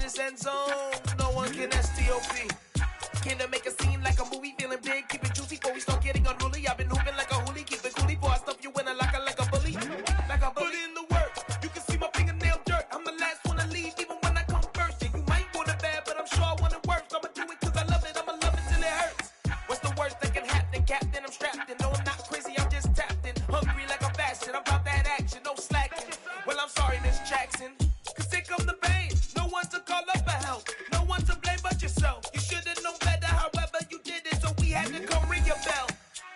this end zone. No one can STOP. Came to make a scene like a movie, feeling big, keep it juicy before we start getting unruly. I've been hooping like a hoolie, keep it coolie before I stuff you in a locker like a bully. Like a bully. Put in the work, you can see my fingernail dirt. I'm the last one to leave, even when I come first. Yeah, you might want it bad, but I'm sure I want it worse. I'ma do it cause I love it, I'ma love it till it hurts. What's the worst that can happen, Captain? I'm strapped in, no I'm not crazy, I'm just tapped in. Hungry like I'm fasting, I'm about that action, no slacking. Well, I'm sorry, Miss Jackson, cause here come the pain. No one to call up for help, no one to blame but yourself. You should've known better, however you did it, so we had to come ring your bell.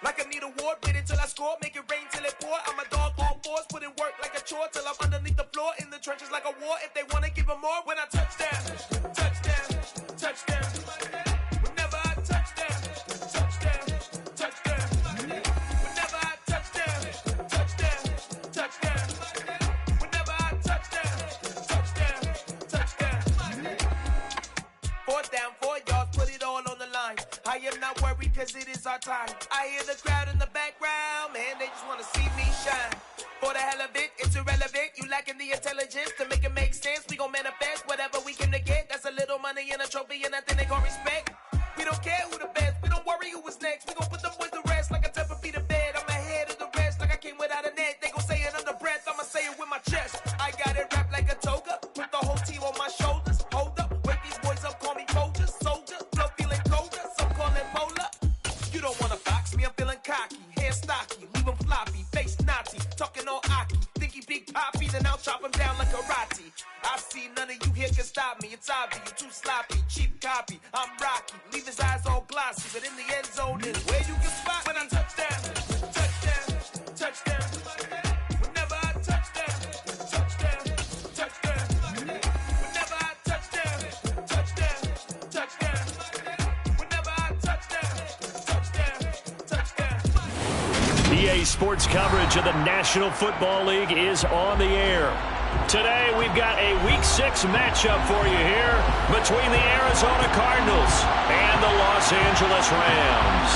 Like I need a ward, wait until I score, make it rain till it pour. I'm a dog on fours, put in work like a chore till I'm underneath the floor, in the trenches like a war. If they wanna give them more, when I touch down, touchdown, touchdown. Whenever I touch down, touchdown, touchdown. Whenever I touch down, touchdown, touchdown. Whenever I touch down, touchdown, touchdown. 4th down, 4 yards, put it all on the line. I am not worried cause it is our time. I hear the crowd in the background, man, they just wanna see me shine. For the hell of it, it's irrelevant. You lacking the intelligence to make it make sense. We gon' manifest whatever we came to get. That's a little money and a trophy and nothing they call respect. We don't care who the best, we don't worry who was next. We gon' put the boys to rest like a temper feet to bed. I'm ahead of the rest like I came without a net. They gon' say it under breath, I'ma say it with my chest. I got it wrapped like a toga, put the whole team on my shoulders. Hold up, wake these boys up, call me soldier, soldier. Flow feeling colder, some call it polar. You don't wanna box me, I'm feeling cocky. Hair stocky, leave him floppy, face naughty. Talking all aki, think he big poppy, then I'll chop him down like karate. I see none of you here can stop me. It's obvious, you too sloppy, cheap copy. I'm Rocky, leave his eyes all glossy, but in the end zone is where you can spot when I touchdown, touchdown, touchdown. Whenever I touchdown, touchdown, touchdown. Whenever I touchdown, touchdown, touchdown. Whenever I touchdown, touchdown, touchdown. EA Sports coverage of the National Football League is on the air. Today, we've got a Week 6 matchup for you here between the Arizona Cardinals and the Los Angeles Rams.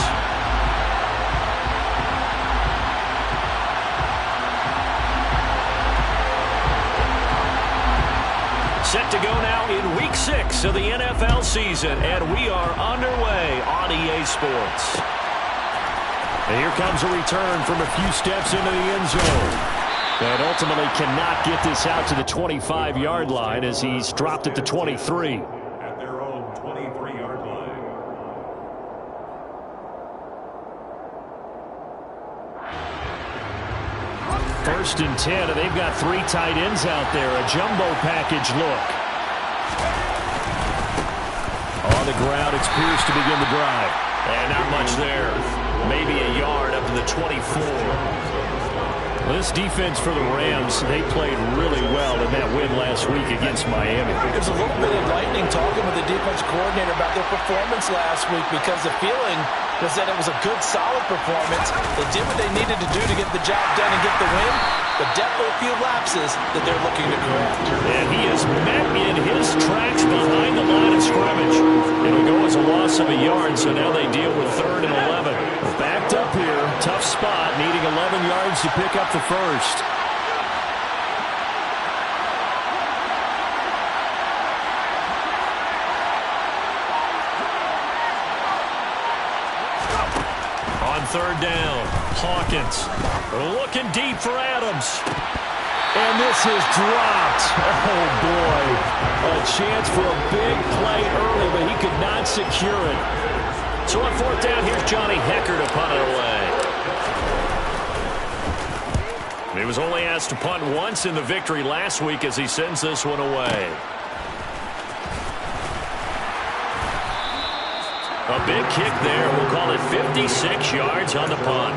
Set to go now in Week 6 of the NFL season, and we are underway on EA Sports. And here comes a return from a few steps into the end zone. And ultimately cannot get this out to the 25-yard line as he's dropped at the 23. At their own 23-yard line. First and 10, and they've got 3 tight ends out there. A jumbo package look. On the ground, it's Pierce to begin the drive. And not much there. Maybe a yard up to the 24. Well, this defense for the Rams, they played really well in that win last week against Miami. There's a little bit of lightning talking with the defense coordinator about their performance last week because the feeling was that it was a good, solid performance. They did what they needed to do to get the job done and get the win, but definitely a few lapses that they're looking to correct. And he is met in his tracks behind the line of scrimmage. It'll go as a loss of a yard, so now they deal with 3rd and 11. Backed up here, tough spot, needing 11 yards to pick up the first. On 3rd down, Hawkins looking deep for Adams. And this is dropped. Oh, boy. A chance for a big play early, but he could not secure it. So on 4th down, here's Johnny Hekker to punt it away. He was only asked to punt once in the victory last week as he sends this one away. A big kick there. We'll call it 56 yards on the punt.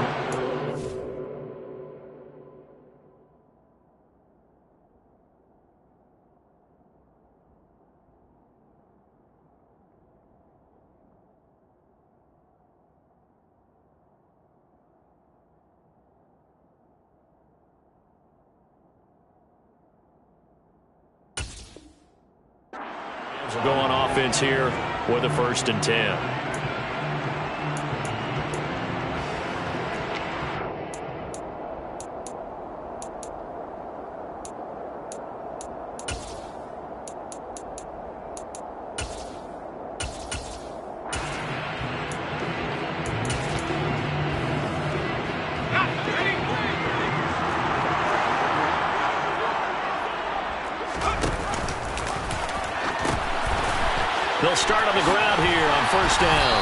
Rams will go on offense here with a 1st and 10. They'll start on the ground here on first down.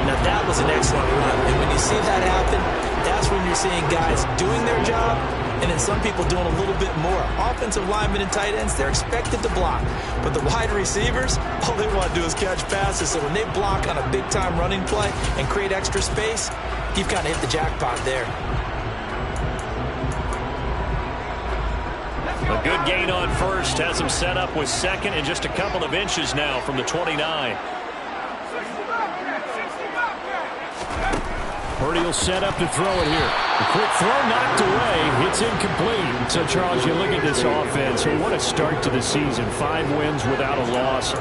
Now, that was an excellent run. And when you see that happen, that's when you're seeing guys doing their job and then some people doing a little bit more. Offensive linemen and tight ends, they're expected to block. But the wide receivers, all they want to do is catch passes. So when they block on a big-time running play and create extra space, you've kind of hit the jackpot there. A good gain on first has him set up with second and just a couple of inches now from the 29. Purdy will set up to throw it here. The quick throw knocked away. It's incomplete. So, Charles, you look at this offense. So what a start to the season. 5 wins without a loss.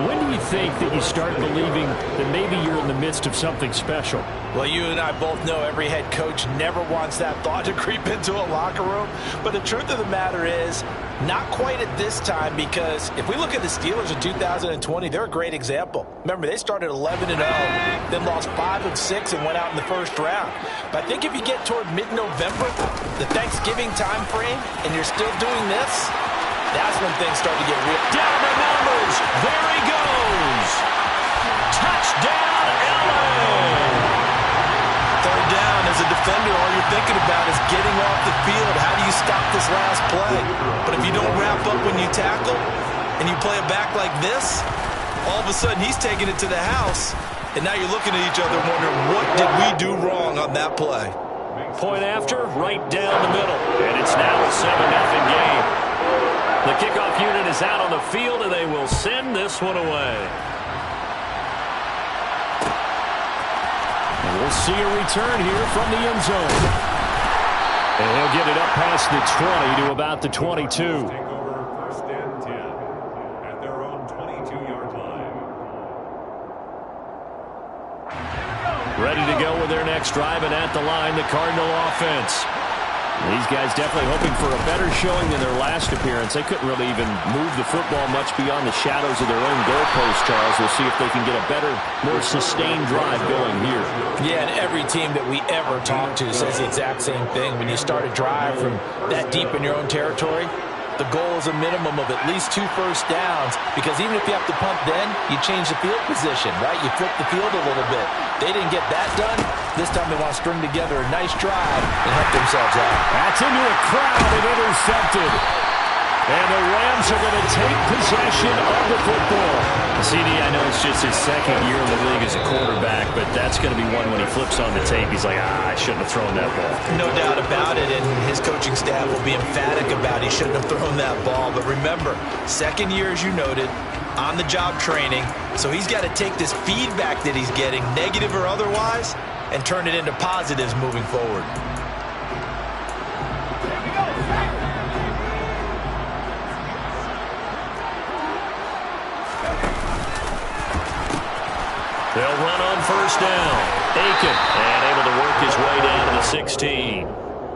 When do you think that you start believing that maybe you're in the midst of something special? Well, you and I both know every head coach never wants that thought to creep into a locker room. But the truth of the matter is, not quite at this time, because if we look at the Steelers in 2020, they're a great example. Remember, they started 11-0, then lost 5 of 6 and went out in the first round. But I think if you get toward mid-November, the Thanksgiving time frame, and you're still doing this, that's when things start to get real. Down the numbers. There he goes. Touchdown, LA. Third down, as a defender, all you're thinking about is getting off the field. How do you stop this last play? But if you don't wrap up when you tackle and you play it back like this, all of a sudden he's taking it to the house, and now you're looking at each other wondering, what did we do wrong on that play? Point after, right down the middle. And it's now a 7-0 game. The kickoff unit is out on the field, and they will send this one away. And we'll see a return here from the end zone. And he'll get it up past the 20 to about the 22. Take over first and 10 at their own 22-yard line. Ready to go with their next drive, and at the line, the Cardinal offense. These guys definitely hoping for a better showing than their last appearance. They couldn't really even move the football much beyond the shadows of their own goalpost, Charles. We'll see if they can get a better, more sustained drive going here. Yeah, and every team that we ever talk to says the exact same thing. When you start a drive from that deep in your own territory, the goal is a minimum of at least 2 first downs, because even if you have to punt then, you change the field position, right? You flip the field a little bit. They didn't get that done. This time they want to string together a nice drive and help themselves out. That's into a crowd and intercepted. And the Rams are going to take possession of the football. CD, I know it's just his second year in the league as a quarterback, but that's going to be one when he flips on the tape. He's like, I shouldn't have thrown that ball. No doubt about it, and his coaching staff will be emphatic about he shouldn't have thrown that ball. But remember, second year, as you noted, on-the-job training, so he's got to take this feedback that he's getting, negative or otherwise, and turn it into positives moving forward. They'll run on first down. Aiken, and able to work his way down to the 16.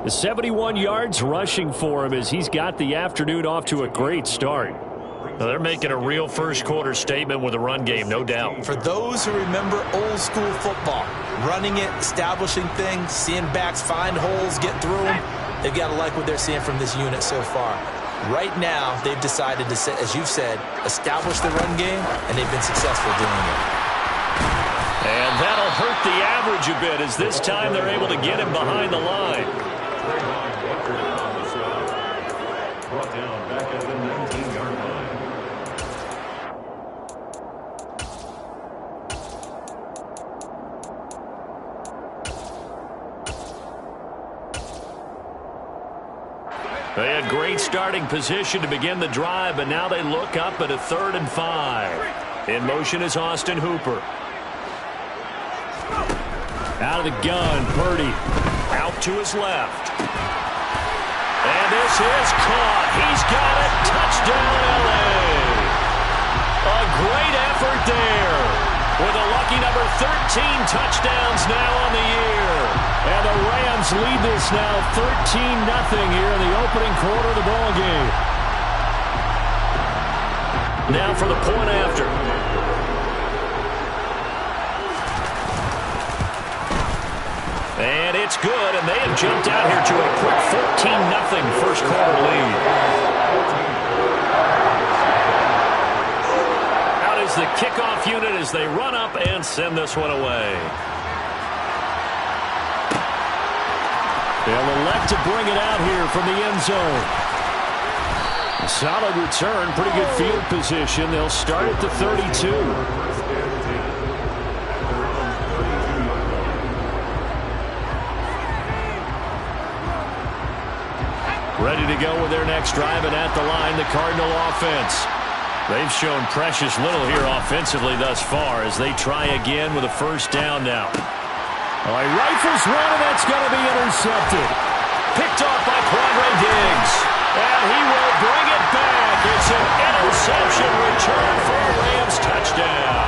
The 71 yards rushing for him as he's got the afternoon off to a great start. Now they're making a real first-quarter statement with a run game, no doubt. For those who remember old-school football, running it, establishing things, seeing backs find holes, get through them, they've got to like what they're seeing from this unit so far. Right now, they've decided to, as you've said, establish the run game, and they've been successful doing it. And that'll hurt the average a bit, as this time they're able to get him behind the line. Brought down back at the 19-yard line. They had great starting position to begin the drive, but now they look up at a 3rd and 5. In motion is Austin Hooper. Out of the gun, Purdy. Out to his left. And this is caught. He's got it. Touchdown, LA. A great effort there. With a lucky number 13 touchdowns now on the year. And the Rams lead this now 13-0 here in the opening quarter of the ball game. Now for the point after. And it's good, and they have jumped out here to a quick 14-0 first quarter lead. kickoff unit as they run up and send this one away. They'll elect to bring it out here from the end zone. A solid return, pretty good field position. They'll start at the 32. Ready to go with their next drive, and at the line, the Cardinal offense. They've shown precious little here offensively thus far as they try again with a first down now. All right, rifles one, and that's going to be intercepted. Picked off by Quandre Diggs. And he will bring it back. It's an interception return for a Rams touchdown.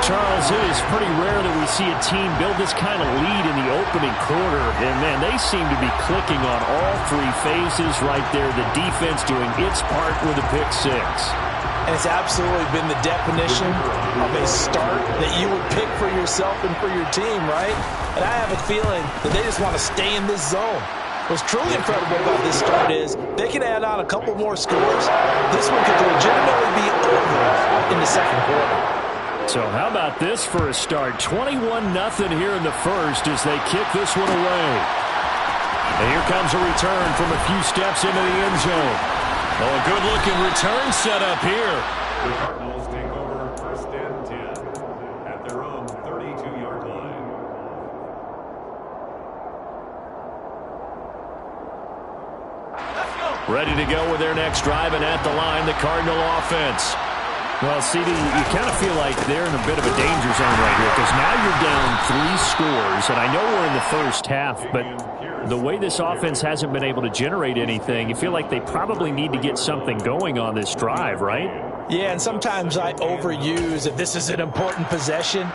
Charles, it is pretty rare that we see a team build this kind of lead in the opening quarter. And, man, they seem to be clicking on all three phases right there. The defense doing its part with a pick six. And it's absolutely been the definition of a start that you would pick for yourself and for your team, right? And I have a feeling that they just want to stay in this zone. What's truly incredible about this start is they can add on a couple more scores. This one could legitimately be over in the second quarter. So how about this for a start? 21-0 here in the first as they kick this one away. And here comes a return from a few steps into the end zone. Oh, a good-looking return set up here. The Cardinals take over first and 10 at their own 32-yard line. Ready to go with their next drive, and at the line, the Cardinal offense. Well, CD, you kind of feel like they're in a bit of a danger zone right here because now you're down 3 scores, and I know we're in the first half, but the way this offense hasn't been able to generate anything, you feel like they probably need to get something going on this drive, right? Yeah, and sometimes I overuse if this is an important possession,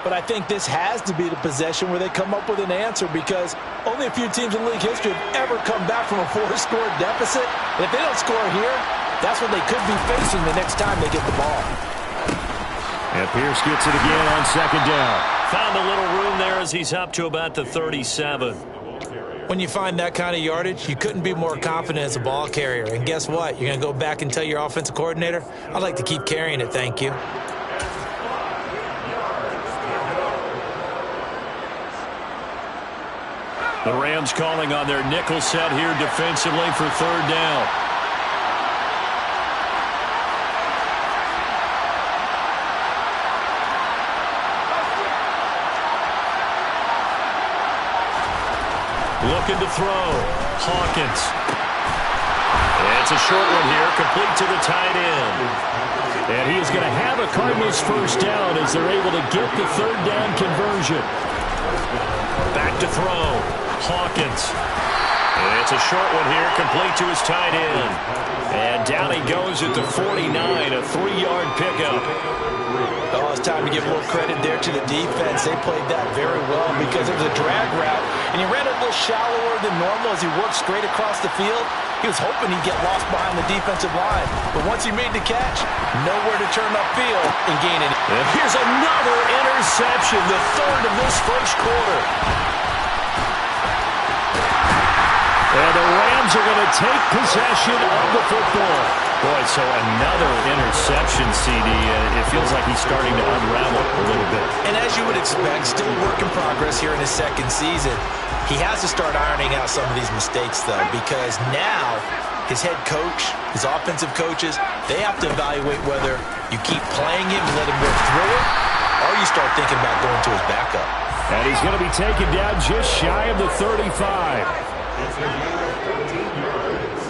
but I think this has to be the possession where they come up with an answer because only a few teams in league history have ever come back from a 4-score deficit. And if they don't score here, that's what they could be facing the next time they get the ball. And Pierce gets it again on second down. Found a little room there as he's up to about the 37. When you find that kind of yardage, you couldn't be more confident as a ball carrier. And guess what? You're going to go back and tell your offensive coordinator, I'd like to keep carrying it, thank you. The Rams calling on their nickel set here defensively for third down. Looking to throw. Hawkins. It's a short one here, complete to the tight end. And he is going to have a Cardinals first down as they're able to get the third down conversion. Back to throw. Hawkins. It's a short one here, complete to his tight end. And down he goes at the 49, a 3-yard pickup. Oh, it's time to give a little credit there to the defense. They played that very well because it was a drag route, and he ran a little shallower than normal as he worked straight across the field. He was hoping he'd get lost behind the defensive line, but once he made the catch, nowhere to turn upfield and gain it. And here's another interception, the third of this first quarter. And the Rams are going to take possession of the football. Boy, so another interception, CD. It feels like he's starting to unravel a little bit. And as you would expect, still a work in progress here in his second season. He has to start ironing out some of these mistakes, though, because now his head coach, his offensive coaches, they have to evaluate whether you keep playing him and let him work through it, or you start thinking about going to his backup. And he's going to be taken down just shy of the 35. It's a gain of 13 yards.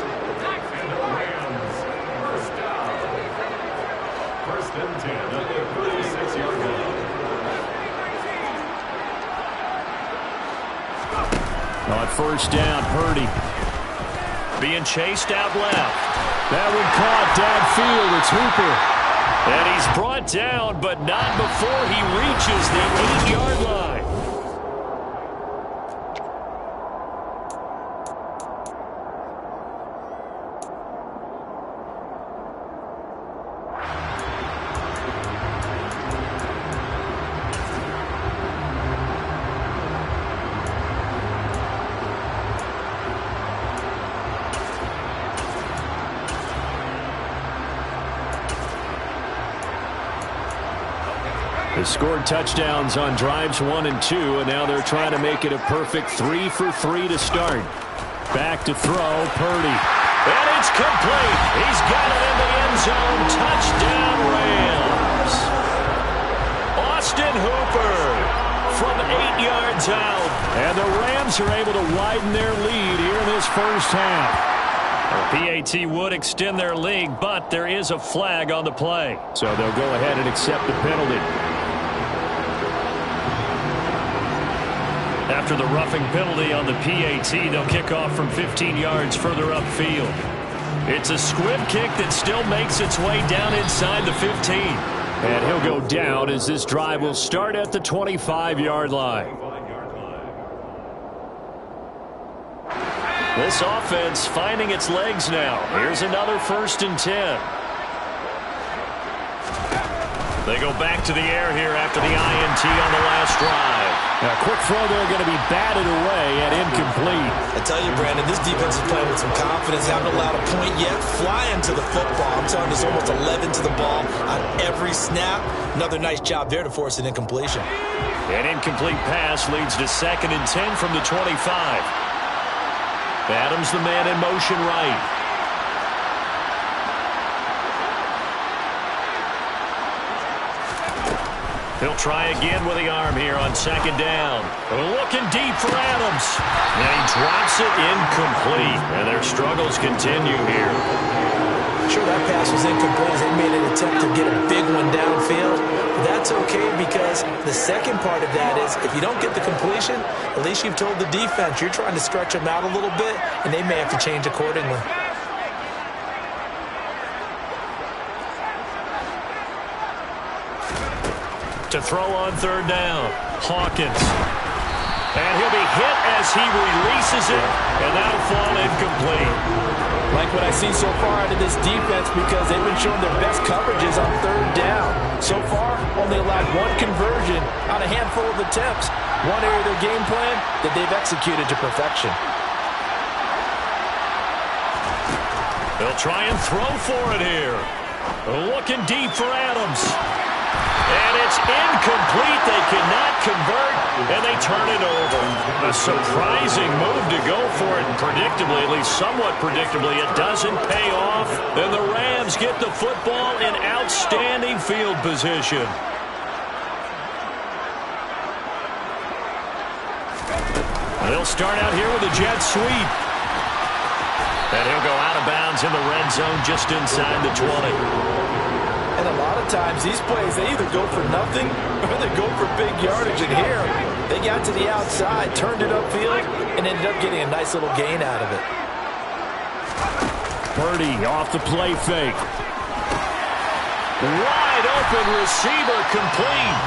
And the Rams first down. First and 10 at the 36-yard line. On first down, Purdy being chased out left. That one caught downfield. It's Hooper. And he's brought down, but not before he reaches the 8-yard line. scored touchdowns on drives 1 and 2, and now they're trying to make it a perfect 3 for 3 to start. Back to throw, Purdy. And it's complete. He's got it in the end zone. Touchdown, Rams. Austin Hooper from 8 yards out. And the Rams are able to widen their lead here in this first half. The PAT would extend their lead, but there is a flag on the play. So they'll go ahead and accept the penalty. After the roughing penalty on the PAT, they'll kick off from 15 yards further upfield. It's a squib kick that still makes its way down inside the 15. And he'll go down as this drive will start at the 25-yard line. This offense finding its legs now. Here's another 1st and 10. They go back to the air here after the INT on the last drive. Now, a quick throw there going to be batted away and incomplete. I tell you, Brandon, this defense is playing with some confidence. Haven't allowed a point yet. Flying to the football. I'm telling you, there's almost 11 to the ball on every snap. Another nice job there to force an incompletion. An incomplete pass leads to 2nd and 10 from the 25. Adams the man in motion right. He'll try again with the arm here on 2nd down. Looking deep for Adams. And he drops it incomplete. And their struggles continue here. Sure, that pass was incomplete as they made an attempt to get a big one downfield. But that's okay because the second part of that is if you don't get the completion, at least you've told the defense you're trying to stretch them out a little bit, and they may have to change accordingly. To throw on 3rd down, Hawkins. And he'll be hit as he releases it, and that'll fall incomplete. Like what I see so far out of this defense because they've been showing their best coverages on 3rd down. So far, only allowed 1 conversion on a handful of attempts. One area of their game plan that they've executed to perfection. They'll try and throw for it here. Looking deep for Adams. And it's incomplete. They cannot convert, and they turn it over. A surprising move to go for it, and predictably, at least somewhat predictably, it doesn't pay off. And the Rams get the football in outstanding field position. They'll start out here with a jet sweep. And he'll go out of bounds in the red zone just inside the 20. And a lot of times, these plays, they either go for nothing or they go for big yardage. And here, they got to the outside, turned it upfield, and ended up getting a nice little gain out of it. Purdy off the play fake. Wide open receiver complete.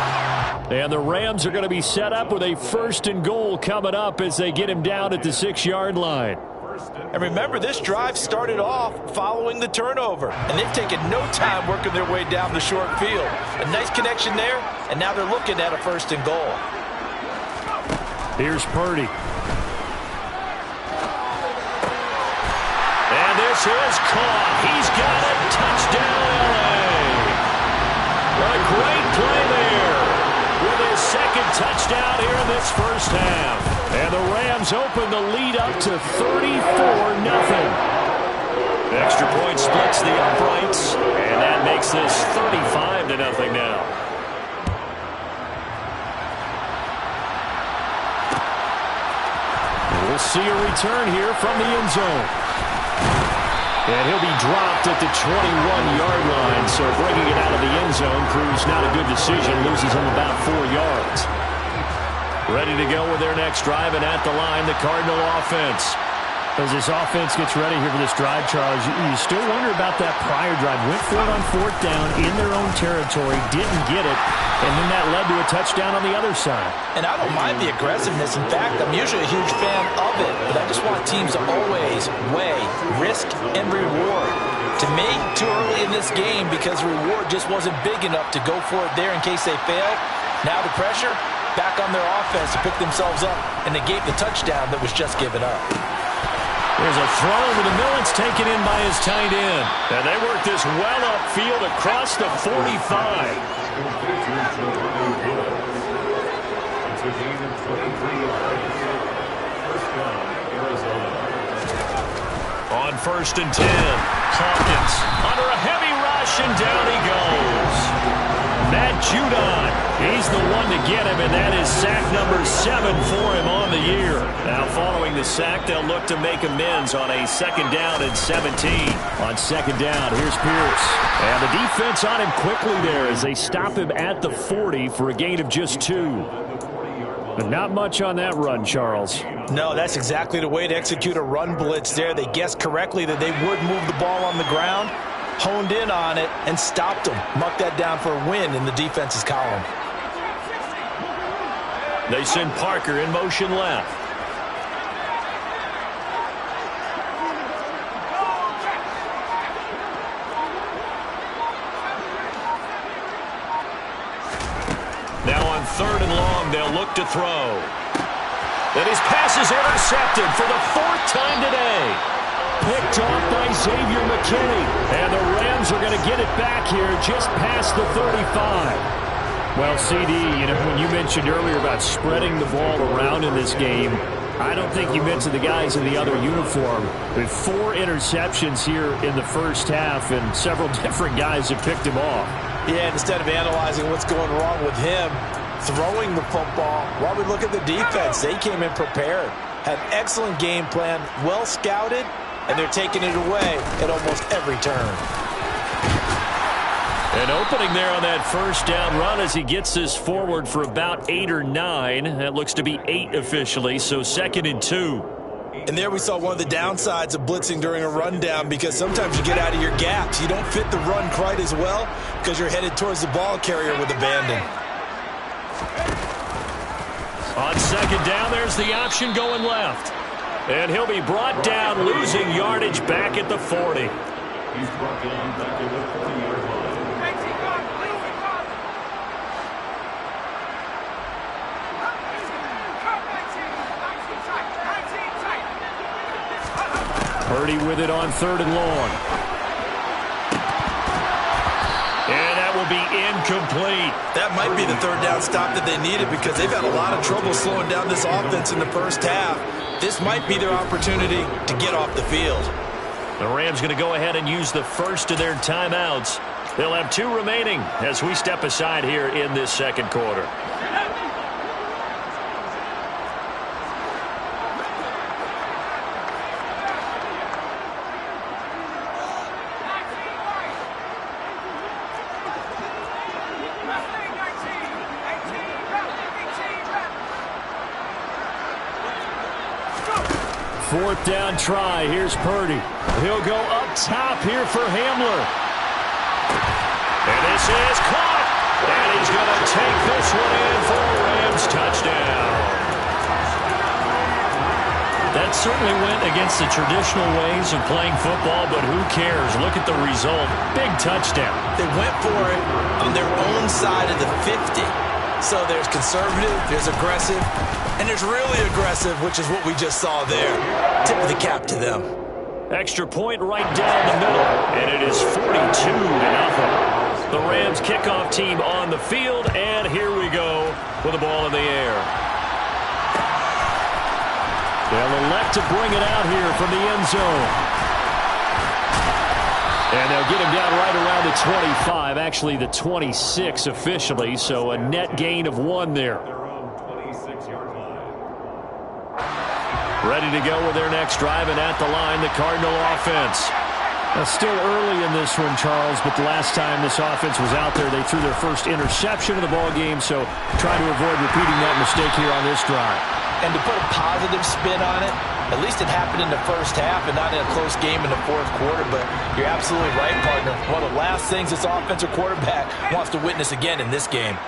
And the Rams are going to be set up with a 1st and goal coming up as they get him down at the 6-yard line. And remember, this drive started off following the turnover. And they've taken no time working their way down the short field. A nice connection there, and now they're looking at a 1st and goal. Here's Purdy. And this is caught. He's got it. Touchdown, LA. A great play there with his 2nd touchdown here in this first half. And the Rams open the lead up to 34-0. Extra point splits the uprights, and that makes this 35-0 now. We'll see a return here from the end zone. And he'll be dropped at the 21-yard line, so bringing it out of the end zone proves not a good decision, loses him about 4 yards. Ready to go with their next drive, and at the line, the Cardinal offense. As this offense gets ready here for this drive, Charles, you still wonder about that prior drive. Went for it on 4th down in their own territory, didn't get it, and then that led to a touchdown on the other side. And I don't mind the aggressiveness. In fact, I'm usually a huge fan of it, but I just want teams to always weigh risk and reward. To me, too early in this game because the reward just wasn't big enough to go for it there in case they failed. Now the pressure back on their offense to pick themselves up, and they gave the touchdown that was just given up. There's a throw over the middle. It's taken in by his tight end. And they work this well upfield across the 45. Completed to Ronnie Woods. It's a gain of 23 yards. First down, Arizona. On 1st and 10, Hawkins under a heavy rush, and down he goes. Matt Judon, he's the one to get him, and that is sack number 7 for him on the year. Now, following the sack, they'll look to make amends on a 2nd down and 17. On 2nd down, here's Pierce. And the defense on him quickly there as they stop him at the 40 for a gain of just 2. But not much on that run, Charles. No, that's exactly the way to execute a run blitz there. They guessed correctly that they would move the ball on the ground, honed in on it, and stopped them. Mucked that down for a win in the defense's column. They send Parker in motion left. Now on 3rd and long, they'll look to throw. And his pass is intercepted for the 4th time today. Picked off by Xavier McKinney. And the Rams are going to get it back here just past the 35. Well, CD, when you mentioned earlier about spreading the ball around in this game, I don't think you mentioned the guys in the other uniform. With 4 interceptions here in the first half, and several different guys have picked him off. Yeah, instead of analyzing what's going wrong with him throwing the football, while we look at the defense, they came in prepared. Had an excellent game plan, well scouted, and they're taking it away at almost every turn. An opening there on that 1st down run as he gets this forward for about 8 or 9. That looks to be 8 officially, so 2nd and 2. And there we saw one of the downsides of blitzing during a rundown, because sometimes you get out of your gaps. You don't fit the run quite as well because you're headed towards the ball carrier with abandon. On 2nd down, there's the option going left. And he'll be brought down, losing yardage back at the 40. He's brought down back at the 40-yard line. Purdy with it on 3rd and long. And that will be incomplete. That might be the 3rd down stop that they needed, because they've had a lot of trouble slowing down this offense in the first half. This might be their opportunity to get off the field. The Rams going to go ahead and use the first of their timeouts. They'll have 2 remaining as we step aside here in this 2nd quarter. Fourth down try. Here's Purdy. He'll go up top here for Hamler. And this is caught. And he's going to take this one in for a Rams touchdown. That certainly went against the traditional ways of playing football, but who cares? Look at the result. Big touchdown. They went for it on their own side of the 50. So there's conservative, there's aggressive, and there's really aggressive, which is what we just saw there. Tip of the cap to them. Extra point right down the middle, and it is 42-0. The Rams kickoff team on the field, and here we go with the ball in the air. They'll elect to bring it out here from the end zone. And they'll get him down right around the 25, actually the 26 officially, so a net gain of 1 there. Ready to go with their next drive, and at the line, the Cardinal offense. Now, still early in this one, Charles, but the last time this offense was out there, they threw their first interception of the ball game, so try to avoid repeating that mistake here on this drive. And to put a positive spin on it, at least it happened in the first half and not in a close game in the 4th quarter, but you're absolutely right, partner. One of the last things this offensive quarterback wants to witness again in this game.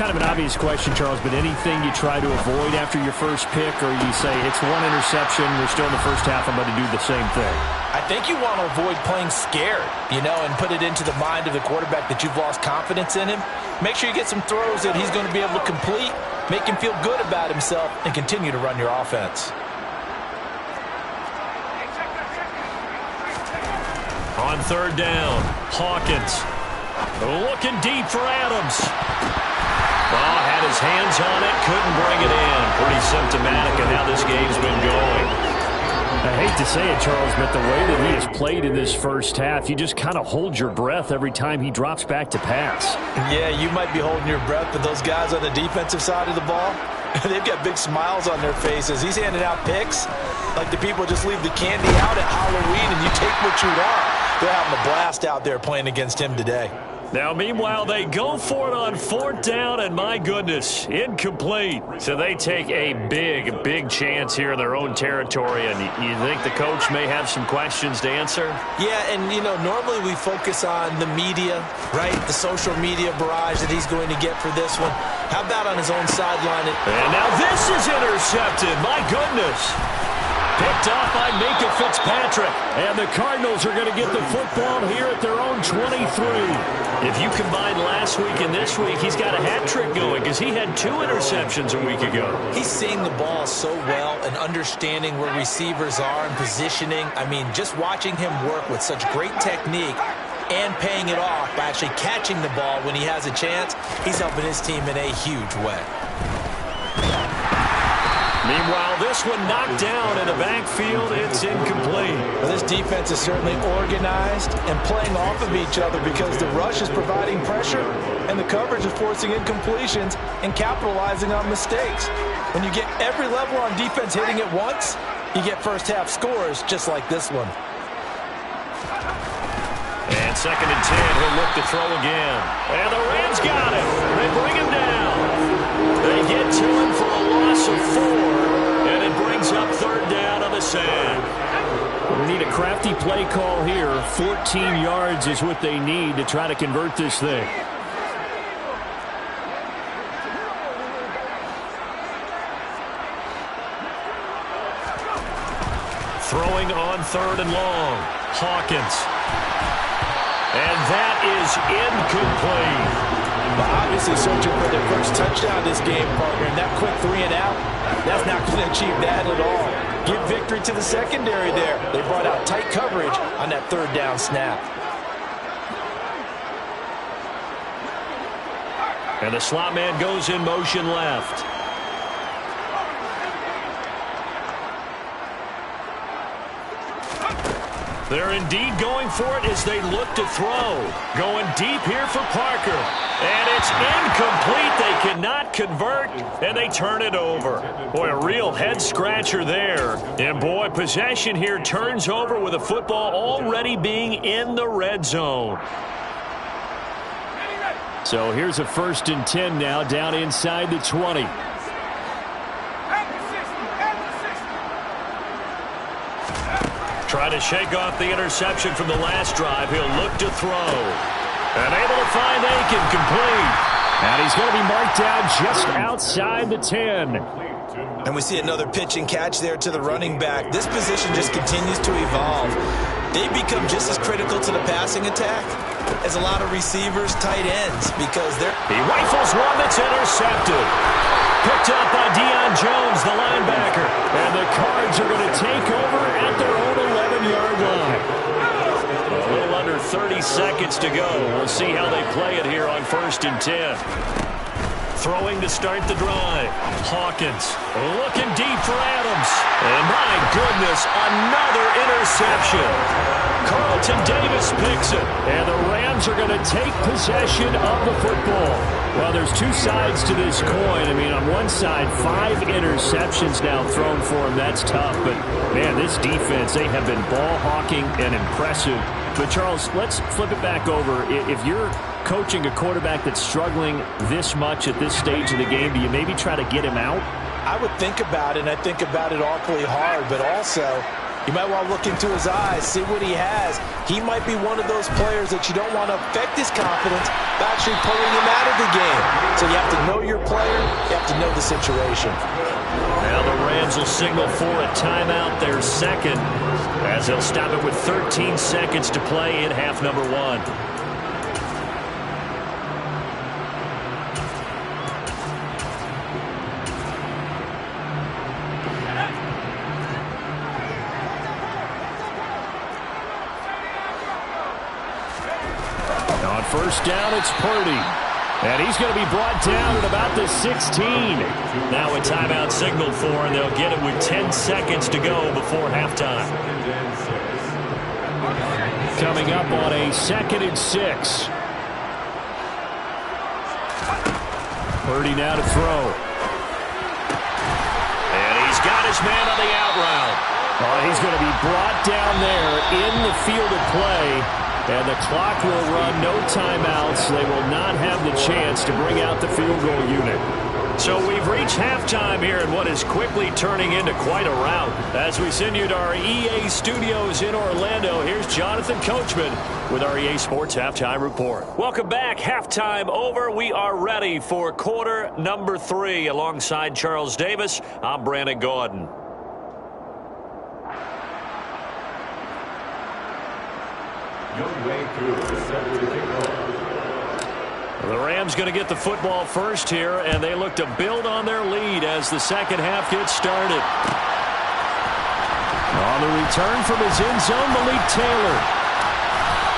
Kind of an obvious question, Charles, but anything you try to avoid after your first pick, or you say it's 1 interception, we're still in the first half, I'm going to do the same thing? I think you want to avoid playing scared, and put it into the mind of the quarterback that you've lost confidence in him. Make sure you get some throws that he's going to be able to complete, make him feel good about himself, and continue to run your offense. On 3rd down, Hawkins. Looking deep for Adams. Oh, had his hands on it, couldn't bring it in. Pretty symptomatic of how this game's been going. I hate to say it, Charles, but the way that he has played in this first half, you just kind of hold your breath every time he drops back to pass. Yeah, you might be holding your breath, but those guys on the defensive side of the ball, they've got big smiles on their faces. He's handing out picks like the people just leave the candy out at Halloween and you take what you want. They're having a blast out there playing against him today. Now, meanwhile, they go for it on 4th down, and my goodness, incomplete. So they take a big chance here in their own territory, and you think the coach may have some questions to answer? Yeah, and, you know, normally we focus on the media, right, the social media barrage that he's going to get for this one. How about on his own sideline? And now this is intercepted. My goodness. Picked off by Minkah Fitzpatrick. And the Cardinals are going to get the football here at their own 23. If you combine last week and this week, he's got a hat trick going because he had 2 interceptions a week ago. He's seeing the ball so well and understanding where receivers are and positioning. I mean, just watching him work with such great technique and paying it off by actually catching the ball when he has a chance, he's helping his team in a huge way. Meanwhile, this one knocked down in the backfield. It's incomplete. Well, this defense is certainly organized and playing off of each other because the rush is providing pressure and the coverage is forcing incompletions and capitalizing on mistakes. When you get every level on defense hitting at once, you get first half scores just like this one. And 2nd and 10, he'll look to throw again. And the Rams got him. They bring him down. They get to him for a loss of 4, and it brings up 3rd down on the sand. We need a crafty play call here. 14 yards is what they need to try to convert this thing. Throwing on 3rd and long. Hawkins. And that is incomplete. But obviously searching for their first touchdown this game, partner, and that quick 3 and out, that's not going to achieve that at all. Give victory to the secondary there. They brought out tight coverage on that 3rd down snap. And the slot man goes in motion left. They're indeed going for it as they look to throw. Going deep here for Parker. And it's incomplete. They cannot convert, and they turn it over. Boy, a real head-scratcher there. And, boy, possession here turns over with the football already being in the red zone. So here's a 1st and 10 now down inside the 20. Try to shake off the interception from the last drive. He'll look to throw. And able to find Aiken, complete. And he's going to be marked down just outside the 10. And we see another pitch and catch there to the running back. This position just continues to evolve. They become just as critical to the passing attack as a lot of receivers, tight ends, because they're... He rifles one that's intercepted. Picked up by Deion Jones, the linebacker. And the Cards are going to take over at their own 11-yard line. A little under 30 seconds to go. We'll see how they play it here on 1st and 10. Throwing to start the drive. Hawkins looking deep for Adams. And my goodness, another interception. Carlton Davis picks it. And the Rams are going to take possession of the football. Well, there's 2 sides to this coin. I mean, on one side, 5 interceptions now thrown for him. That's tough. But, man, this defense, they have been ball hawking and impressive. But, Charles, let's flip it back over. If you're coaching a quarterback that's struggling this much at this stage of the game, do you maybe try to get him out? I would think about it, and I think about it awfully hard, but also you might want to look into his eyes, see what he has. He might be one of those players that you don't want to affect his confidence by actually pulling him out of the game. So you have to know your player, you have to know the situation. Now the Rams will signal for a timeout, their 2nd, as they'll stop it with 13 seconds to play in half number 1. first down, it's Purdy. And he's going to be brought down at about the 16. Now a timeout signaled for, and they'll get it with 10 seconds to go before halftime. Coming up on a 2nd and 6. Purdy now to throw. And he's got his man on the out route. He's going to be brought down there in the field of play. And the clock will run, no timeouts. They will not have the chance to bring out the field goal unit. So we've reached halftime here in what is quickly turning into quite a rout. As we send you to our EA studios in Orlando, here's Jonathan Coachman with our EA Sports Halftime Report. Welcome back. Halftime over. We are ready for quarter number 3. Alongside Charles Davis, I'm Brandon Gaudin. The Rams going to get the football first here, and they look to build on their lead as the second half gets started. On the return from his end zone, Malik Taylor.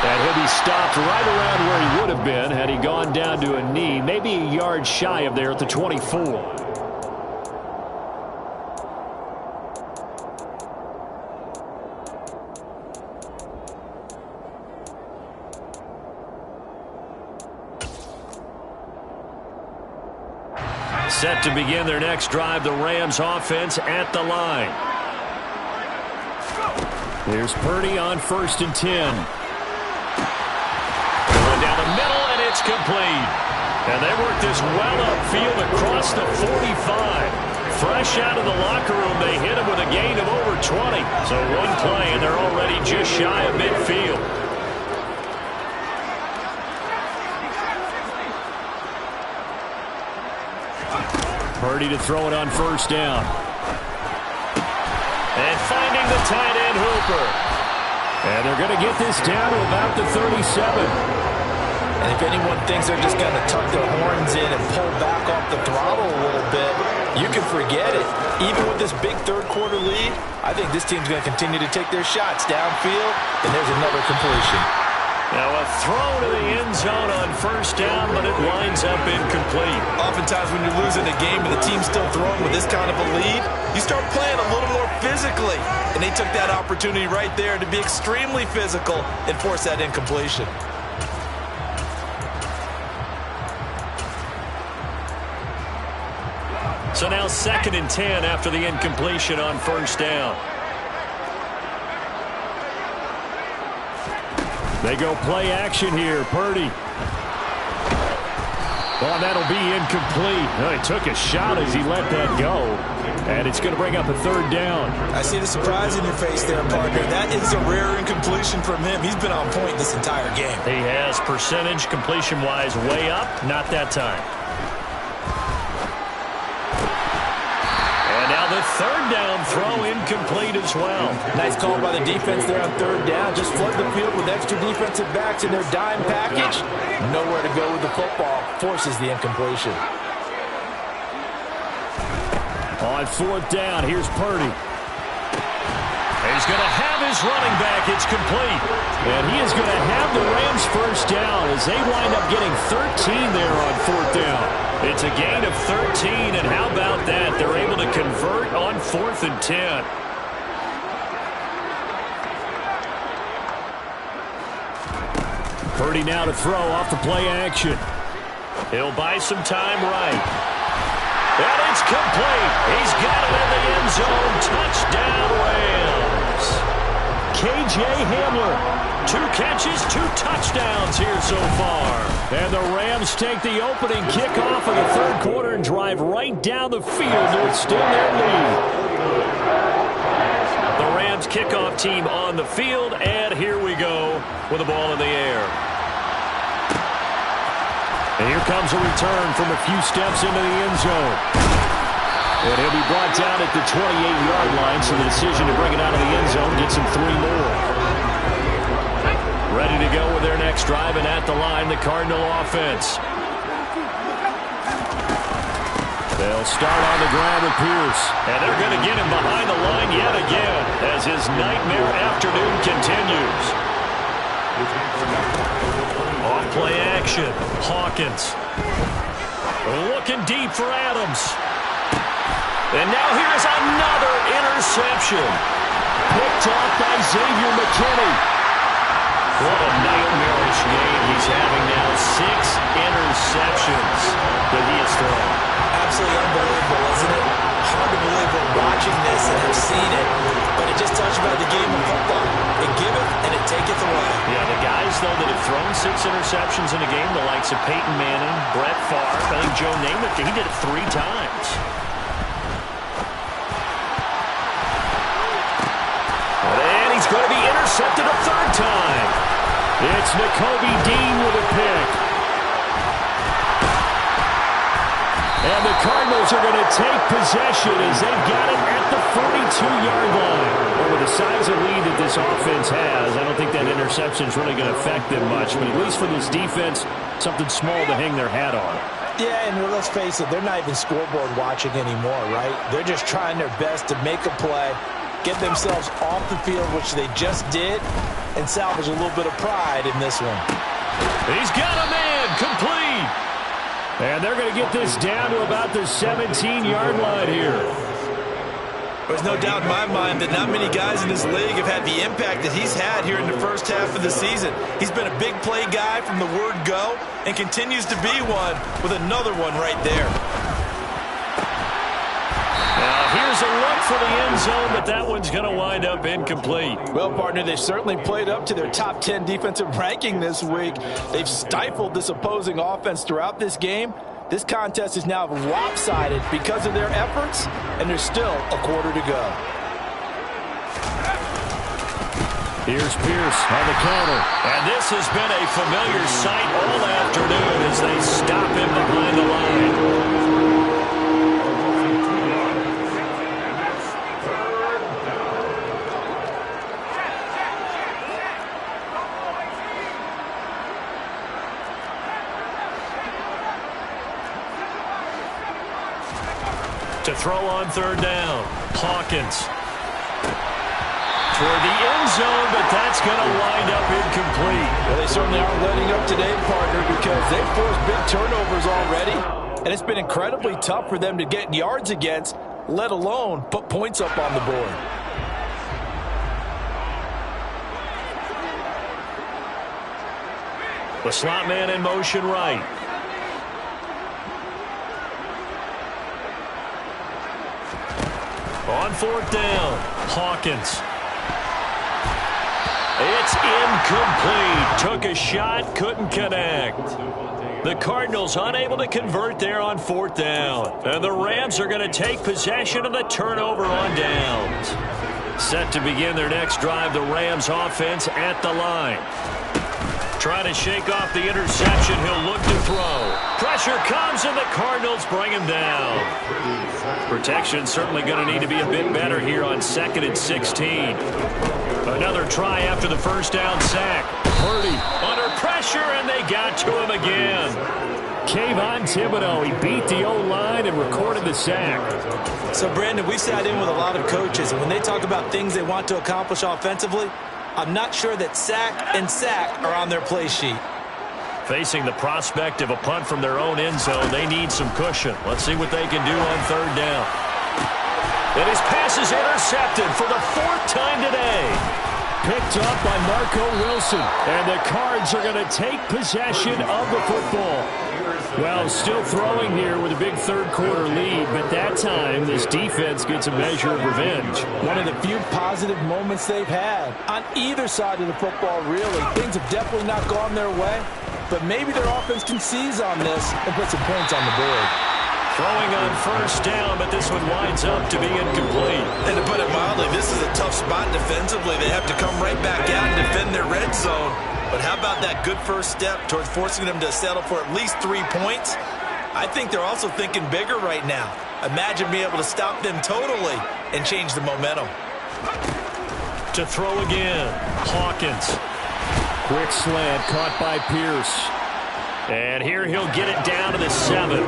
And he'll be stopped right around where he would have been had he gone down to a knee, maybe a yard shy of there at the 24. Set to begin their next drive, the Rams offense at the line. There's Purdy on 1st and 10. Going down the middle, and it's complete. And they work this well upfield across the 45. Fresh out of the locker room, they hit him with a gain of over 20. So one play, and they're already just shy of midfield. Purdy to throw it on 1st down. And finding the tight end, Hooper. And they're going to get this down to about the 37. And if anyone thinks they're just going to tuck their horns in and pull back off the throttle a little bit, you can forget it. Even with this big third-quarter lead, I think this team's going to continue to take their shots downfield, and there's another completion. Now a throw to the end zone on 1st down, but it winds up incomplete. Oftentimes when you're losing a game and the team's still throwing with this kind of a lead, you start playing a little more physically. And they took that opportunity right there to be extremely physical and force that incompletion. So now 2nd and 10 after the incompletion on 1st down. They go play action here. Purdy. Well, that'll be incomplete. Well, he took a shot as he let that go. And it's going to bring up a 3rd down. I see the surprise in your face there, partner. That is a rare incompletion from him. He's been on point this entire game. He has percentage completion-wise way up. Not that time. The 3rd down throw incomplete as well. Nice call by the defense there on 3rd down. Just flood the field with extra defensive backs in their dime package. Nowhere to go with the football. Forces the incompletion. On 4th down, here's Purdy. He's going to have his running back. It's complete. And he is going to have the Rams 1st down as they wind up getting 13 there on 4th down. It's a gain of 13, and how about that? They're able to convert on 4th and 10. Purdy now to throw off the play action. He'll buy some time right. And it's complete. He's got it in the end zone. Touchdown, Rams. KJ Hamler. 2 catches, 2 touchdowns here so far. And the Rams take the opening kickoff of the 3rd quarter and drive right down the field to extend their lead. The Rams kickoff team on the field, and here we go with the ball in the air. And here comes a return from a few steps into the end zone. And he'll be brought down at the 28-yard line, so the decision to bring it out of the end zone gets him 3 more. Ready to go with their next drive, and at the line, the Cardinal offense. They'll start on the ground with Pierce. And they're going to get him behind the line yet again as his nightmare afternoon continues. Play action. Hawkins. Looking deep for Adams. And now here's another interception. Picked off by Xavier McKinney. What a nightmarish game he's having now. 6 interceptions that he has thrown. Absolutely unbelievable, isn't it? Hard to believe we're watching this and have seen it, but it just talks about the game of football. It giveth and it taketh away. Yeah, the guys, though, that have thrown 6 interceptions in a game, the likes of Peyton Manning, Brett Favre, I think Joe Namath, he did it 3 times. And he's going to be intercepted a 3rd time. It's Nakobe Dean with a pick. And the Cardinals are going to take possession as they've got it at the 42-yard line. Well, with the size of lead that this offense has, I don't think that interception is really going to affect them much. But at least for this defense, something small to hang their hat on. Yeah, and let's face it, they're not even scoreboard watching anymore, right? They're just trying their best to make a play, get themselves off the field, which they just did, and salvage a little bit of pride in this one. He's got a man, complete. And they're going to get this down to about the 17-yard line here. There's no doubt in my mind that not many guys in this league have had the impact that he's had here in the first half of the season. He's been a big play guy from the word go and continues to be one with another one right there. Now here's a look for the end zone, but that one's going to wind up incomplete. Well, partner, they've certainly played up to their top 10 defensive ranking this week. They've stifled this opposing offense throughout this game. This contest is now lopsided because of their efforts, and there's still a quarter to go. Here's Pierce on the counter. And this has been a familiar sight all afternoon as they stop him behind the line. To throw on 3rd down. Hawkins. Toward the end zone, but that's going to wind up incomplete. Well, they certainly aren't letting up today, partner, because they've forced big turnovers already, and it's been incredibly tough for them to get yards against, let alone put points up on the board. The slot man in motion right. On 4th down, Hawkins. It's incomplete. Took a shot, couldn't connect. The Cardinals unable to convert there on 4th down. And the Rams are going to take possession of the turnover on downs. Set to begin their next drive, the Rams offense at the line. Trying to shake off the interception. He'll look to throw. Pressure comes, and the Cardinals bring him down. Protection certainly going to need to be a bit better here on 2nd and 16. Another try after the 1st down sack. Purdy under pressure, and they got to him again. Kayvon Thibodeau, he beat the O-line and recorded the sack. So, Brandon, we sat in with a lot of coaches, and when they talk about things they want to accomplish offensively, I'm not sure that sack and sack are on their play sheet. Facing the prospect of a punt from their own end zone, they need some cushion. Let's see what they can do on 3rd down. And his pass is intercepted for the 4th time today. Picked up by Marco Wilson. And the Cards are going to take possession of the football. Well, still throwing here with a big 3rd quarter lead, but that time this defense gets a measure of revenge. One of the few positive moments they've had on either side of the football, really. Things have definitely not gone their way, but maybe their offense can seize on this and put some points on the board. Throwing on 1st down, but this one winds up to be incomplete. And to put it mildly, this is a tough spot defensively. They have to come right back out and defend their red zone. But how about that good first step towards forcing them to settle for at least 3 points? I think they're also thinking bigger right now. Imagine being able to stop them totally and change the momentum. To throw again, Hawkins. Quick slant caught by Pierce. And here he'll get it down to the 7.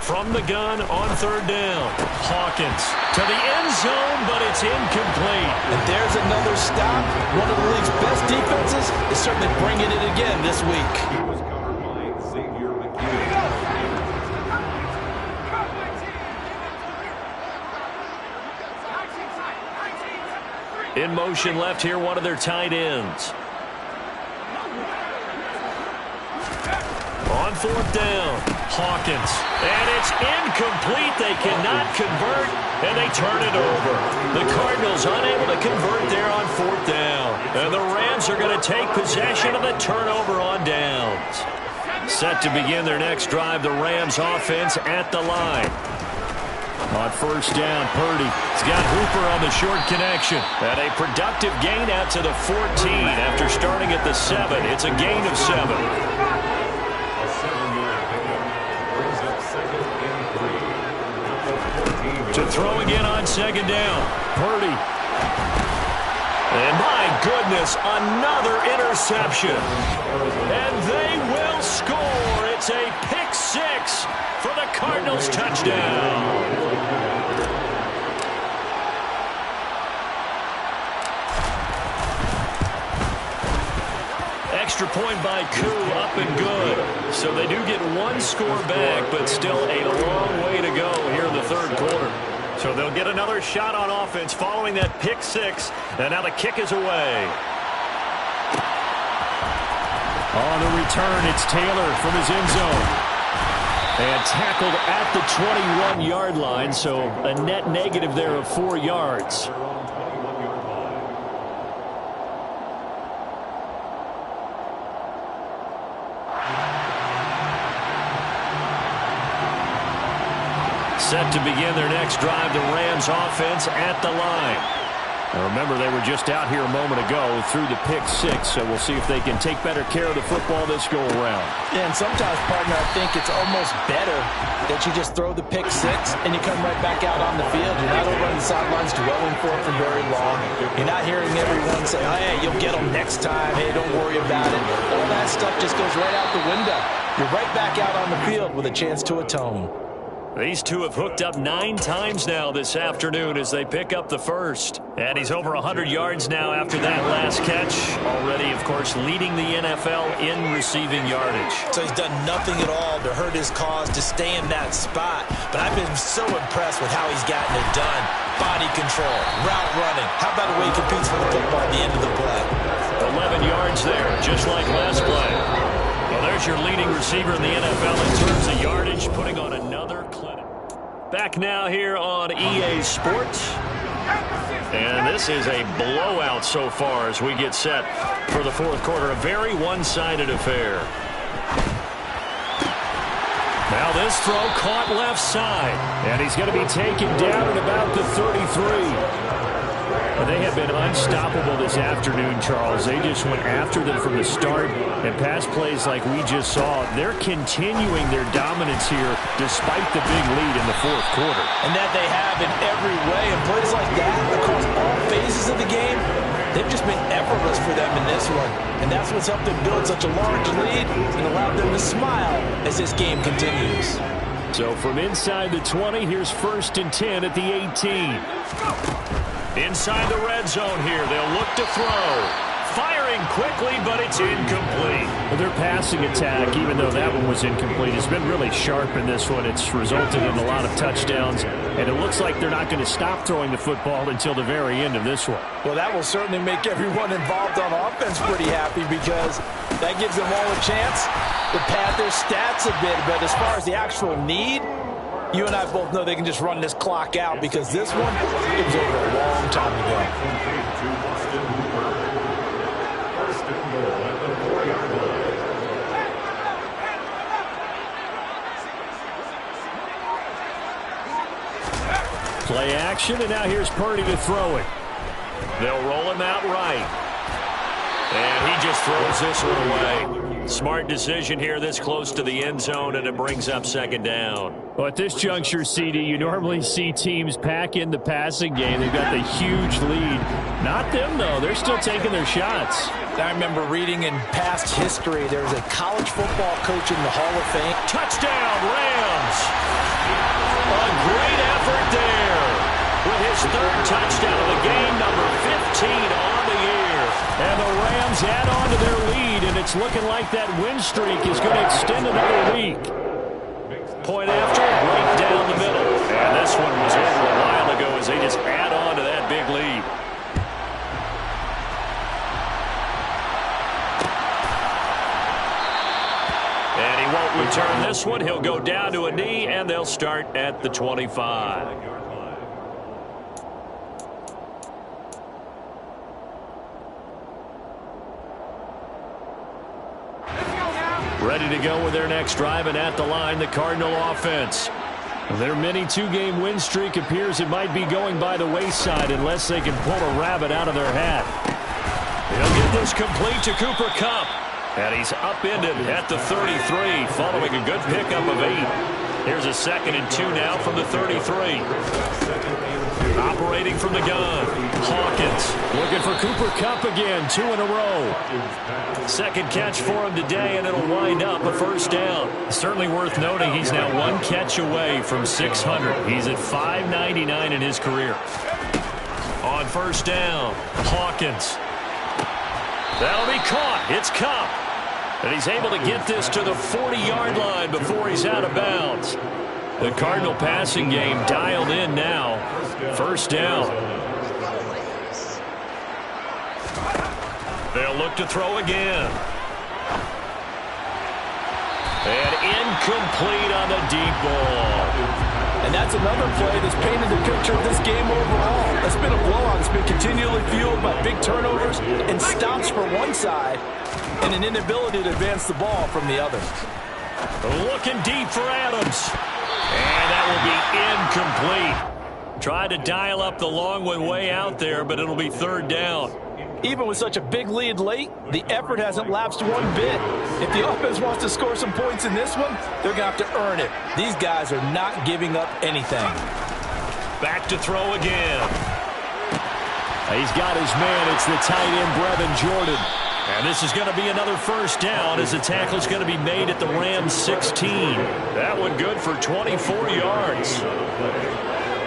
From the gun on third down. Hawkins to the end zone, but it's incomplete. And there's another stop. One of the league's best defenses is certainly bringing it again this week. He was covered by Xavier McKinney. In motion left here, one of their tight ends. On fourth down, Hawkins. And it's incomplete. They cannot convert, and they turn it over. The Cardinals unable to convert there on fourth down. And the Rams are going to take possession of the turnover on downs. Set to begin their next drive, the Rams offense at the line. On first down, Purdy. He's got Hooper on the short connection. And a productive gain out to the 14 after starting at the 7. It's a gain of 7. To throw again on second down. Purdy. And my goodness, another interception. And they will score. It's a pick 6 for the Cardinals touchdown. Extra point by Koo, up and good. So they do get one score back, but still a long way to go here in the third quarter. So they'll get another shot on offense following that pick 6. And now the kick is away. On the return, it's Taylor from his end zone. And tackled at the 21-yard line, so a net negative there of 4 yards. Set to begin their next drive, the Rams offense at the line. Now remember, they were just out here a moment ago through the pick 6, so we'll see if they can take better care of the football this go-around. Yeah, and sometimes, partner, I think it's almost better that you just throw the pick 6 and you come right back out on the field. You're not over on the sidelines dwelling for it for very long. You're not hearing everyone say, oh, hey, you'll get them next time. Hey, don't worry about it. All that stuff just goes right out the window. You're right back out on the field with a chance to atone. These two have hooked up 9 times now this afternoon as they pick up the first. And he's over 100 yards now after that last catch. Already, of course, leading the NFL in receiving yardage. So he's done nothing at all to hurt his cause, to stay in that spot. But I've been so impressed with how he's gotten it done. Body control, route running. How about the way he competes for the football at the end of the play? 11 yards there, just like last play. Well, there's your leading receiver in the NFL in terms of yardage, putting on another clinic. Back now here on EA Sports. And this is a blowout so far as we get set for the fourth quarter. A very one-sided affair. Now this throw caught left side. And he's going to be taken down at about the 33. They have been unstoppable this afternoon, Charles. They just went after them from the start, and pass plays like we just saw. They're continuing their dominance here despite the big lead in the fourth quarter. And that they have in every way. And plays like that across all phases of the game, they've just been effortless for them in this one. And that's what's helped them build such a large lead and allowed them to smile as this game continues. So from inside the 20, here's 1st and 10 at the 18. Inside the red zone here, they'll look to throw. Firing quickly, but it's incomplete. Well, their passing attack, even though that one was incomplete, has been really sharp in this one. It's resulted in a lot of touchdowns, and it looks like they're not going to stop throwing the football until the very end of this one. Well, that will certainly make everyone involved on offense pretty happy because that gives them all a chance to pad their stats a bit. But as far as the actual need, you and I both know they can just run this clock out because this one, it was over a long time ago. Play action, and now here's Purdy to throw it. They'll roll him out right. And he just throws this one away. Smart decision here this close to the end zone, and it brings up 2nd down. Well, at this juncture, CD, you normally see teams pack in the passing game. They've got the huge lead. Not them, though. They're still taking their shots. I remember reading in past history, there was a college football coach in the Hall of Fame. Touchdown, Rams! A great effort there with his third touchdown of the game, number 15 on the year. And the Rams add on to their lead, and it's looking like that win streak is going to extend another week. Point after, right down the middle. And this one was over a while ago as they just add on to that big lead. And he won't return this one. He'll go down to a knee, and they'll start at the 25. Ready to go with their next drive, and at the line, the Cardinal offense. Their mini two-game win streak appears it might be going by the wayside unless they can pull a rabbit out of their hat. He'll get this complete to Cooper Kupp. And he's upended at the 33 following a good pickup of 8. Here's a 2nd and 2 now from the 33. Operating from the gun, Hawkins looking for Cooper Kupp again, 2 in a row. Second catch for him today, and it'll wind up a first down. Certainly worth noting he's now 1 catch away from 600. He's at 599 in his career. On first down, Hawkins. That'll be caught. It's Kupp. And he's able to get this to the 40-yard line before he's out of bounds. The Cardinal passing game dialed in now. First down. They'll look to throw again. And incomplete on the deep ball. And that's another play that's painted the picture of this game overall. It's been a blowout. It's been continually fueled by big turnovers and stops for one side and an inability to advance the ball from the other. Looking deep for Adams. And that will be incomplete. Tried to dial up the long one way out there, but it'll be third down. Even with such a big lead late, the effort hasn't lapsed one bit. If the offense wants to score some points in this one, they're going to have to earn it. These guys are not giving up anything. Back to throw again. He's got his man. It's the tight end, Brevin Jordan. And this is going to be another first down as the tackle is going to be made at the Rams 16. That one good for 24 yards.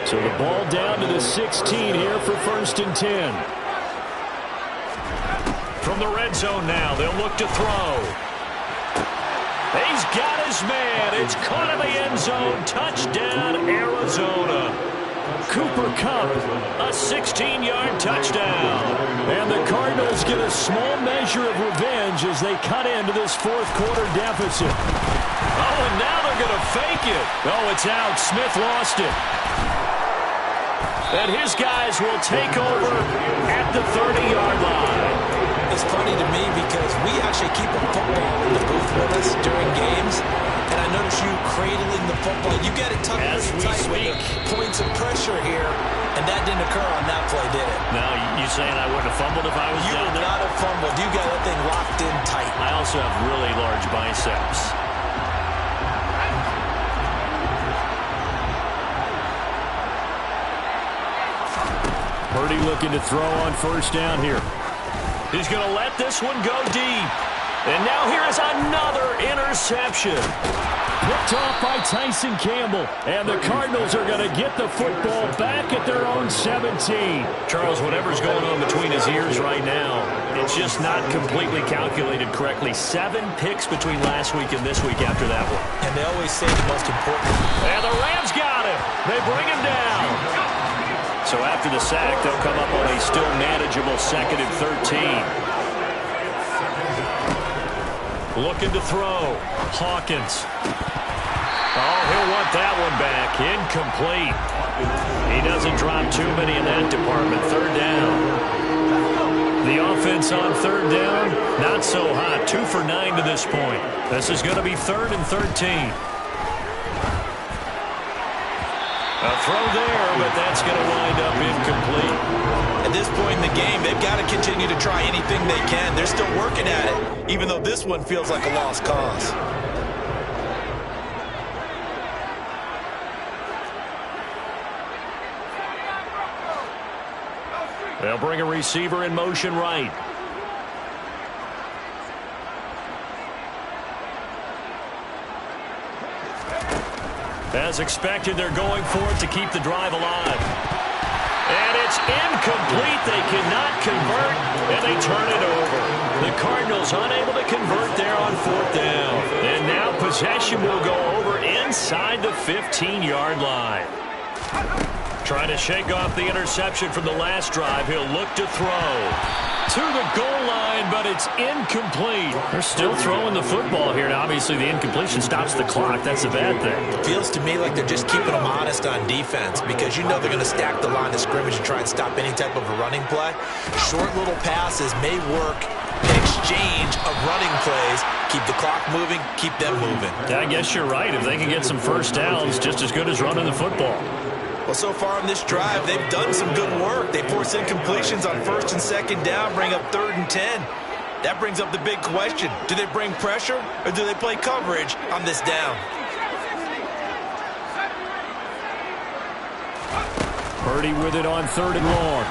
So the ball down to the 16 here for 1st and 10. From the red zone now, they'll look to throw. He's got his man. It's caught in the end zone. Touchdown, Arizona. Cooper Kupp, a 16-yard touchdown. And the Cardinals get a small measure of revenge as they cut into this fourth-quarter deficit. Oh, and now they're going to fake it. Oh, it's out. Smith lost it. And his guys will take over at the 30-yard line. It's funny to me because we actually keep a football in the booth with us during games, and I notice you cradling the football. You got it tucked as we tight speak. With the points of pressure here, and that didn't occur on that play, did it? No, you saying I wouldn't have fumbled if I was you down there? You would not have fumbled. You got that thing locked in tight. I also have really large biceps. Purdy looking to throw on first down here. He's going to let this one go deep. And now here is another interception. Picked off by Tyson Campbell. And the Cardinals are going to get the football back at their own 17. Charles, whatever's going on between his ears right now, it's just not completely calculated correctly. 7 picks between last week and this week after that one. And they always say the most important. And the Rams got him. They bring him down. So after the sack, they'll come up on a still manageable 2nd and 13. Looking to throw. Hawkins. Oh, he'll want that one back. Incomplete. He doesn't drop too many in that department. Third down. The offense on third down, not so hot. 2 for 9 to this point. This is going to be 3rd and 13. A throw there, but that's going to wind up incomplete. At this point in the game, they've got to continue to try anything they can. They're still working at it, even though this one feels like a lost cause. They'll bring a receiver in motion right. As expected, they're going for it to keep the drive alive. And it's incomplete. They cannot convert, and they turn it over. The Cardinals unable to convert there on 4th down. And now possession will go over inside the 15-yard line. Trying to shake off the interception from the last drive. He'll look to throw to the goal line, but it's incomplete. They're still throwing the football here. Now, obviously, the incompletion stops the clock. That's a bad thing. It feels to me like they're just keeping them honest on defense because you know they're going to stack the line of scrimmage and try and stop any type of a running play. Short little passes may work in exchange of running plays. Keep the clock moving, keep them moving. I guess you're right. If they can get some first downs, just as good as running the football. Well, so far on this drive, they've done some good work. They force incompletions on 1st and 2nd down, bring up 3rd and 10. That brings up the big question. Do they bring pressure or do they play coverage on this down? Purdy with it on 3rd and long.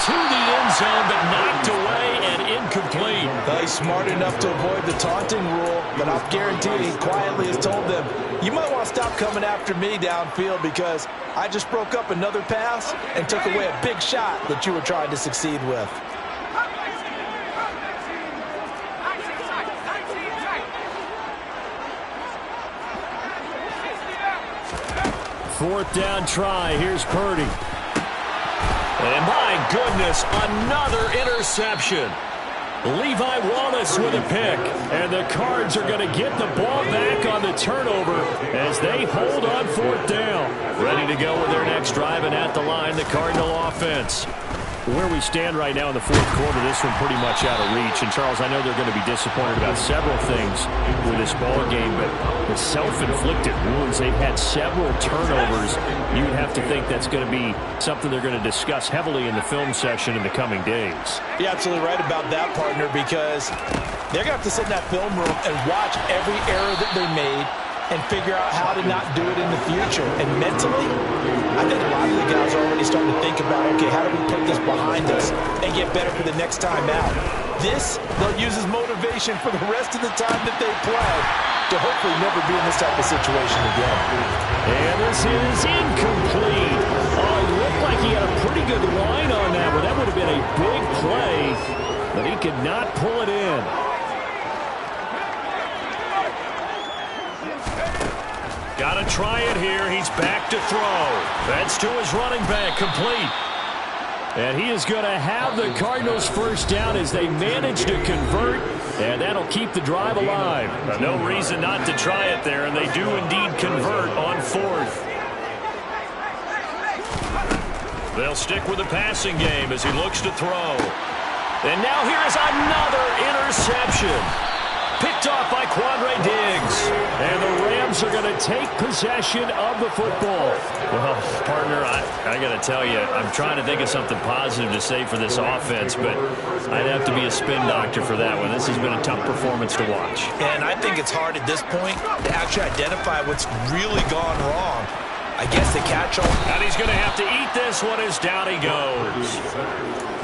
To the end zone, but knocked away and incomplete. Well, he's smart enough to avoid the taunting rule, but I'll guarantee he quietly has told them, you might want to stop coming after me downfield because I just broke up another pass and took away a big shot that you were trying to succeed with. Fourth down try. Here's Purdy. And my goodness, another interception. Levi Wallace with a pick. And the Cards are going to get the ball back on the turnover as they hold on 4th down. Ready to go with their next drive, and at the line, the Cardinal offense. Where we stand right now in the 4th quarter, this one pretty much out of reach. And, Charles, I know they're going to be disappointed about several things with this ball game, but the self-inflicted wounds, they've had several turnovers. You would have to think that's going to be something they're going to discuss heavily in the film session in the coming days. You're absolutely right about that, partner, because they're going to have to sit in that film room and watch every error that they made and figure out how to not do it in the future. And mentally, I think a lot of the guys are already starting to think about, okay, how do we put this behind us and get better for the next time out? This, they'll use as motivation for the rest of the time that they play to hopefully never be in this type of situation again. And this is incomplete. Oh, it looked like he had a pretty good line on that one. That would have been a big play, but he could not pull it in. Got to try it here. He's back to throw. That's to his running back, complete. And he is going to have the Cardinals first down as they manage to convert, and that'll keep the drive alive. No reason not to try it there, and they do indeed convert on 4th. They'll stick with the passing game as he looks to throw. And now here is another interception. Picked off by Quandre Diggs. And the Rams are going to take possession of the football. Well, partner, I got to tell you, I'm trying to think of something positive to say for this offense, but I'd have to be a spin doctor for that one. This has been a tough performance to watch. And I think it's hard at this point to actually identify what's really gone wrong. I guess the catch-all. And he's going to have to eat this one as down he goes.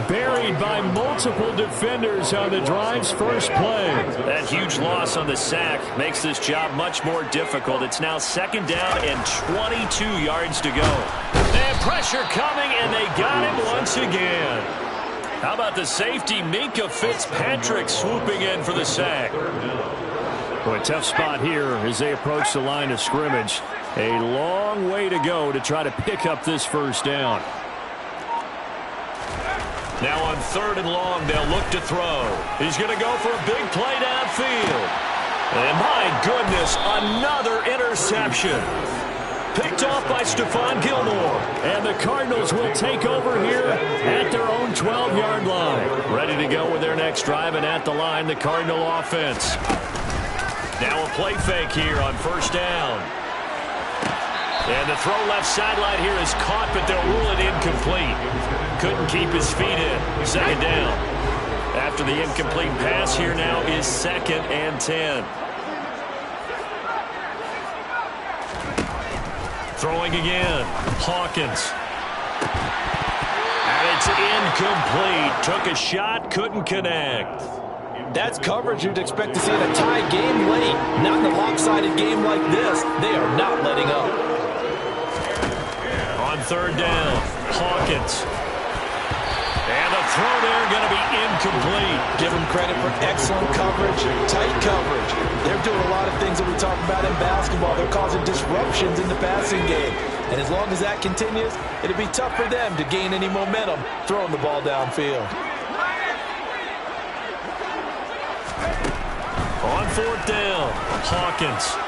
Buried by multiple defenders on the drive's first play. That huge loss on the sack makes this job much more difficult. It's now 2nd down and 22 yards to go. And pressure coming, and they got him once again. How about the safety, Minkah Fitzpatrick, swooping in for the sack. Boy, tough spot here as they approach the line of scrimmage. A long way to go to try to pick up this first down. Now on 3rd and long, they'll look to throw. He's going to go for a big play downfield. And my goodness, another interception. Picked off by Stephon Gilmore. And the Cardinals will take over here at their own 12-yard line. Ready to go with their next drive, and at the line, the Cardinal offense. Now a play fake here on 1st down. And the throw left sideline here is caught, but they'll rule it incomplete. Couldn't keep his feet in. 2nd down. After the incomplete pass, here now is 2nd and 10. Throwing again. Hawkins. And it's incomplete. Took a shot, couldn't connect. That's coverage you'd expect to see in a tie game late, not in the lopsided one-sided game like this, they are not letting up. On third down, Hawkins. And the throw there going to be incomplete. Give them credit for excellent coverage, tight coverage. They're doing a lot of things that we talk about in basketball. They're causing disruptions in the passing game. And as long as that continues, it'll be tough for them to gain any momentum throwing the ball downfield. On fourth down, Hawkins.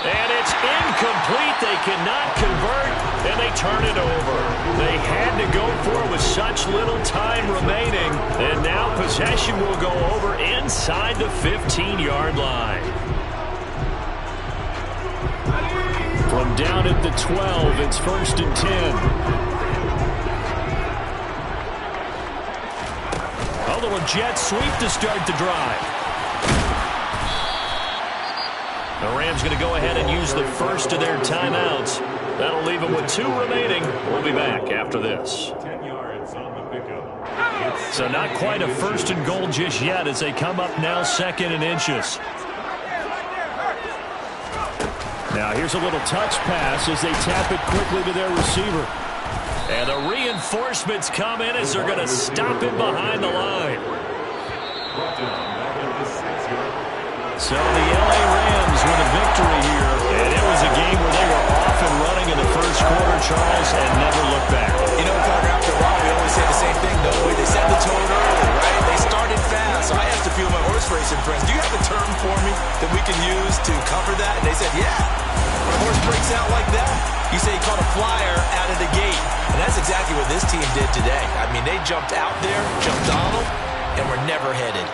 And it's incomplete. They cannot convert, and they turn it over. They had to go for it with such little time remaining, and now possession will go over inside the 15-yard line. From down at the 12, it's 1st and 10. A little jet sweep to start the drive. The Rams going to go ahead and use the first of their timeouts. That'll leave them with 2 remaining. We'll be back after this. 10 yards on the pickup. So not quite a 1st and goal just yet as they come up now 2nd and inches. Now here's a little touch pass as they tap it quickly to their receiver. And the reinforcements come in as they're going to stop him behind the line. Brought down back at the 6-yard line. So the L.A. Rams with a victory here. And it was a game where they were off and running in the first quarter, Charles, and never looked back. You know, Carter, after a while, we always say the same thing, don't we? They set the tone early, right? They started fast. So I asked a few of my horse racing friends, do you have a term for me that we can use to cover that? And they said, yeah. When a horse breaks out like that, you say he caught a flyer out of the gate. And that's exactly what this team did today. I mean, they jumped out there, jumped on them, and were never headed.